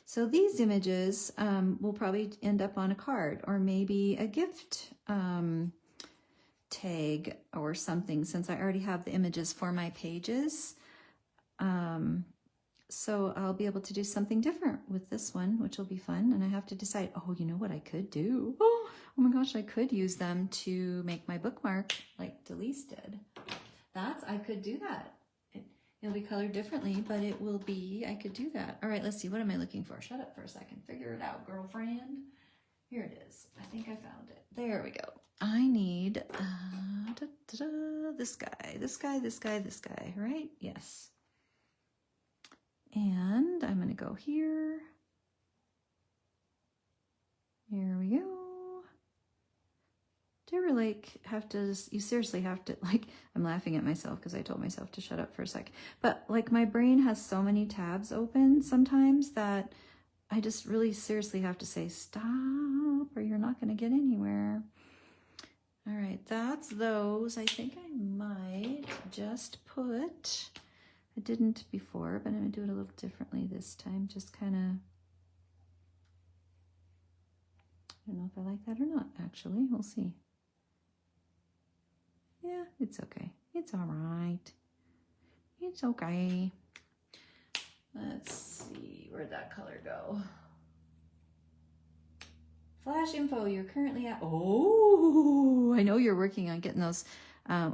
So these images will probably end up on a card, or maybe a gift tag or something, since I already have the images for my pages. So I'll be able to do something different with this one, which will be fun. And I have to decide, oh, you know what I could do? Oh my gosh, I could use them to make my bookmark like Delise did. I could do that. It'll be colored differently, but it will be, I could do that. All right, let's see. What am I looking for? Shut up for a second. Figure it out, girlfriend. Here it is. I think I found it. There we go. I need this guy, right? Yes. And I'm going to go here. Here we go. Do you ever you seriously have to, I'm laughing at myself because I told myself to shut up for a sec. But my brain has so many tabs open sometimes that I just really seriously have to say stop, or you're not going to get anywhere. All right, that's those. I think I might just put, I didn't before, but I'm going to do it a little differently this time. Just kind of, I don't know if I like that or not, actually. We'll see. Yeah, it's okay. It's all right. It's okay. Let's see, where'd that color go? Flash info, you're currently at, oh, I know you're working on getting those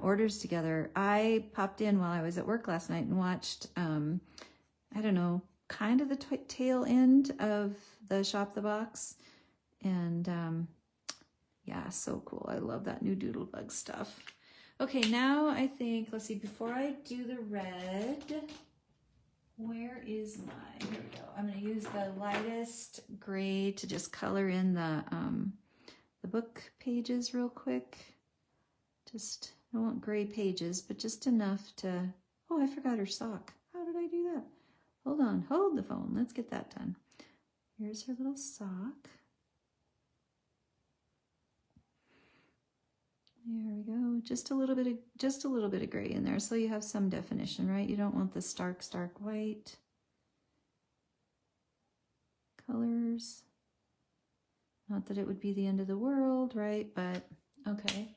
orders together. I popped in while I was at work last night and watched, I don't know, kind of the tail end of the Shop the Box. And yeah, so cool. I love that new Doodlebug stuff. Okay, now I think, let's see, before I do the red, where is here we go. I'm going to use the lightest gray to just color in the book pages real quick. Just, I want gray pages, but just enough to, oh, I forgot her sock. How did I do that? Hold on, hold the phone. Let's get that done. Here's her little sock. There we go. Just a little bit of gray in there, so you have some definition, right? You don't want the stark white colors. Not that it would be the end of the world, right? But okay.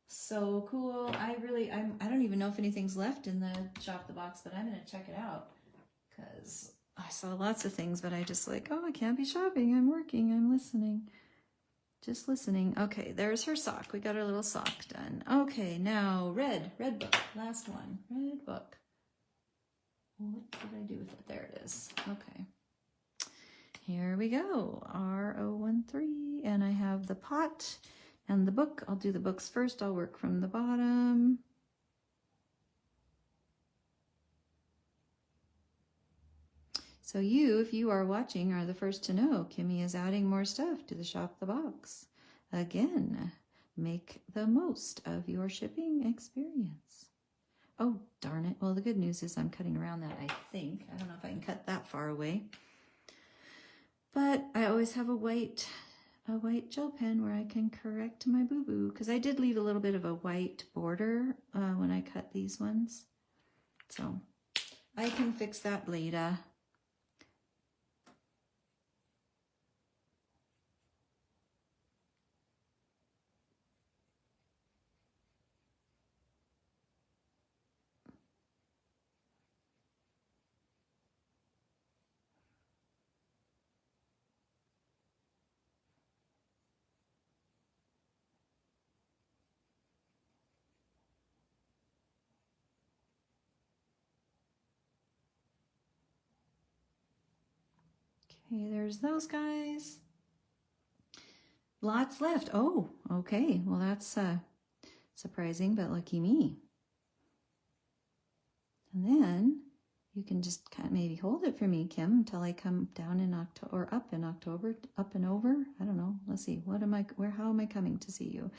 So cool. I don't even know if anything's left in the Shop the Box, but I'm gonna check it out because I saw lots of things, but I just oh, I can't be shopping. I'm working. I'm listening. Just listening. Okay, there's her sock. We got our little sock done. Okay, now red book. Last one. Red book. What did I do with it? There it is. Okay. Here we go. R013. And I have the pot and the book. I'll do the books first. I'll work from the bottom. So you, if you are watching, are the first to know Kimmie is adding more stuff to the Shop the Box. Again, make the most of your shipping experience. Oh, darn it. Well, the good news is I'm cutting around that, I think. I don't know if I can cut that far away. But I always have a white gel pen where I can correct my boo-boo, because I did leave a little bit of a white border when I cut these ones. So I can fix that later. Okay, there's those guys. Lots left. Oh, okay. Well, that's surprising, but lucky me. And then you can just kind of maybe hold it for me, Kim, until I come down in October or up in October, up and over. I don't know. Let's see. How am I coming to see you?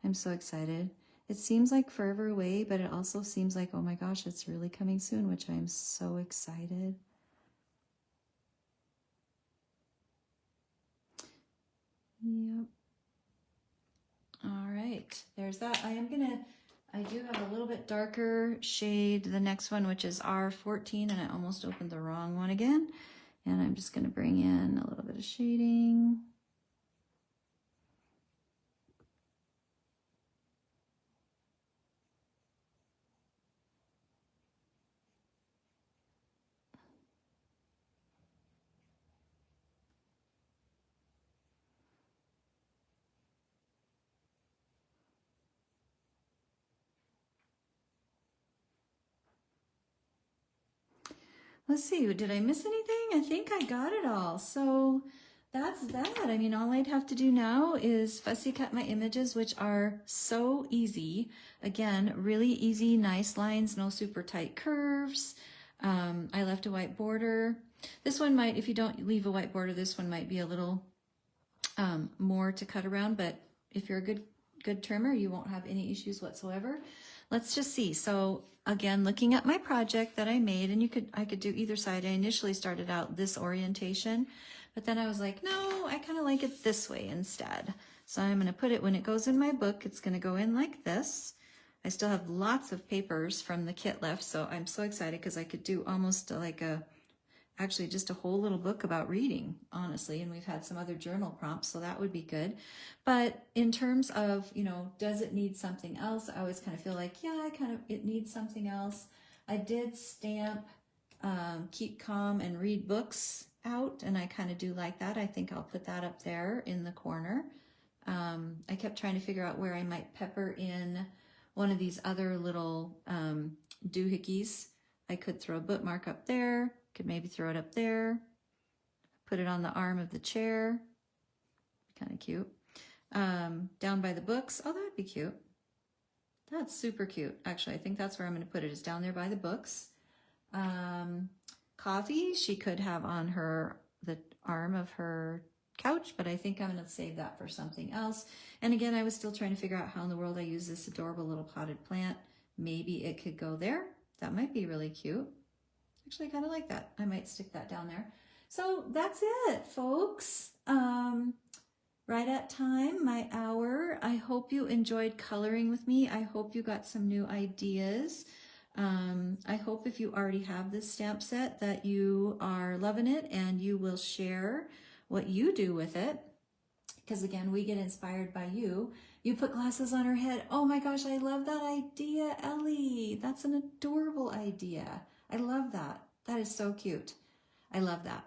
I'm so excited. It seems like forever away, but it also seems like, oh my gosh, it's really coming soon, which I'm so excited. Yep. All right, there's that. I do have a little bit darker shade, the next one, which is R14, and I almost opened the wrong one again. And I'm just gonna bring in a little bit of shading. Let's see, did I miss anything? I think I got it all. So that's that. I mean, all I'd have to do now is fussy cut my images, which are so easy. Again, really easy, nice lines, no super tight curves. I left a white border. This one might, if you don't leave a white border, this one might be a little more to cut around, but if you're a good trimmer, you won't have any issues whatsoever. Let's just see. So again, looking at my project that I made, and I could do either side. I initially started out this orientation, but then I was like, no, I kind of like it this way instead. So I'm going to put it, when it goes in my book, it's going to go in like this. I still have lots of papers from the kit left, so I'm so excited because I could do almost like actually just a whole little book about reading, honestly, and we've had some other journal prompts, so that would be good. But in terms of, you know, does it need something else? I always kind of feel like, yeah, it needs something else. I did stamp keep calm and read books out, and I kind of do like that. I think I'll put that up there in the corner. I kept trying to figure out where I might pepper in one of these other little doohickeys. I could throw a bookmark up there, could maybe throw it up there, put it on the arm of the chair, kind of cute. Down by the books, oh, that'd be cute. That's super cute. Actually, I think that's where I'm going to put it, is down there by the books. Coffee, she could have on the arm of her couch, but I think I'm going to save that for something else. And again, I was still trying to figure out how in the world I use this adorable little potted plant. Maybe it could go there. That might be really cute. Actually, I kind of like that. I might stick that down there. So that's it, folks. Right at time, my hour. I hope you enjoyed coloring with me. I hope you got some new ideas. I hope if you already have this stamp set that you are loving it and you will share what you do with it. Because again, we get inspired by you. You put glasses on her head. Oh my gosh, I love that idea, Ellie. That's an adorable idea. I love that. That is so cute. I love that.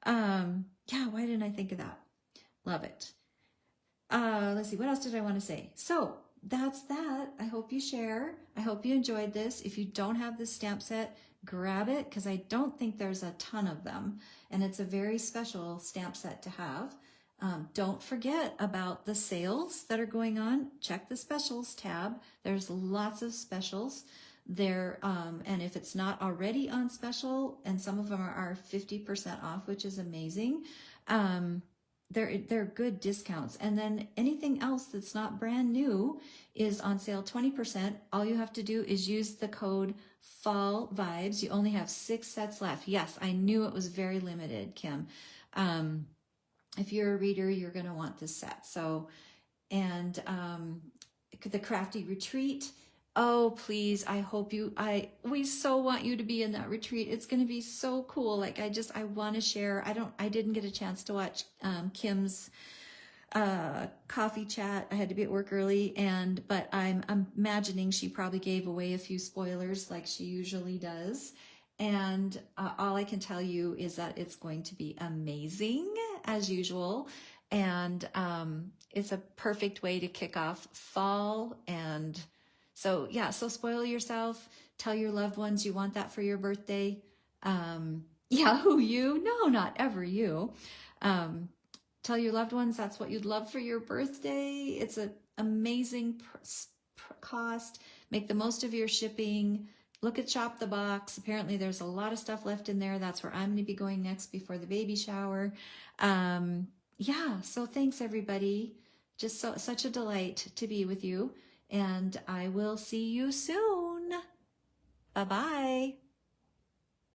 Yeah, why didn't I think of that? Love it. Let's see, what else did I want to say? So that's that. I hope you share. I hope you enjoyed this. If you don't have this stamp set, grab it, because I don't think there's a ton of them. And it's a very special stamp set to have. Don't forget about the sales that are going on. Check the specials tab. There's lots of specials. They're and if it's not already on special, and some of them are 50% off, which is amazing. They're good discounts. And then anything else that's not brand new is on sale 20%. All you have to do is use the code Fall Vibes. You only have 6 sets left. Yes, I knew it was very limited, Kim. If you're a reader, you're going to want this set. So, and the Crafty Retreat. Oh, please. I hope we so want you to be in that retreat. It's going to be so cool. Like, I want to share. I didn't get a chance to watch Kim's coffee chat. I had to be at work early, but I'm imagining she probably gave away a few spoilers like she usually does. And all I can tell you is that it's going to be amazing as usual. And it's a perfect way to kick off fall. And so, yeah, so spoil yourself. Tell your loved ones you want that for your birthday. Yeah, who you? No, not ever you. Tell your loved ones that's what you'd love for your birthday. It's an amazing cost. Make the most of your shipping. Look at Shop the Box. Apparently there's a lot of stuff left in there. That's where I'm going to be going next before the baby shower. Yeah, so thanks everybody. Just such a delight to be with you. And I will see you soon. Bye-bye.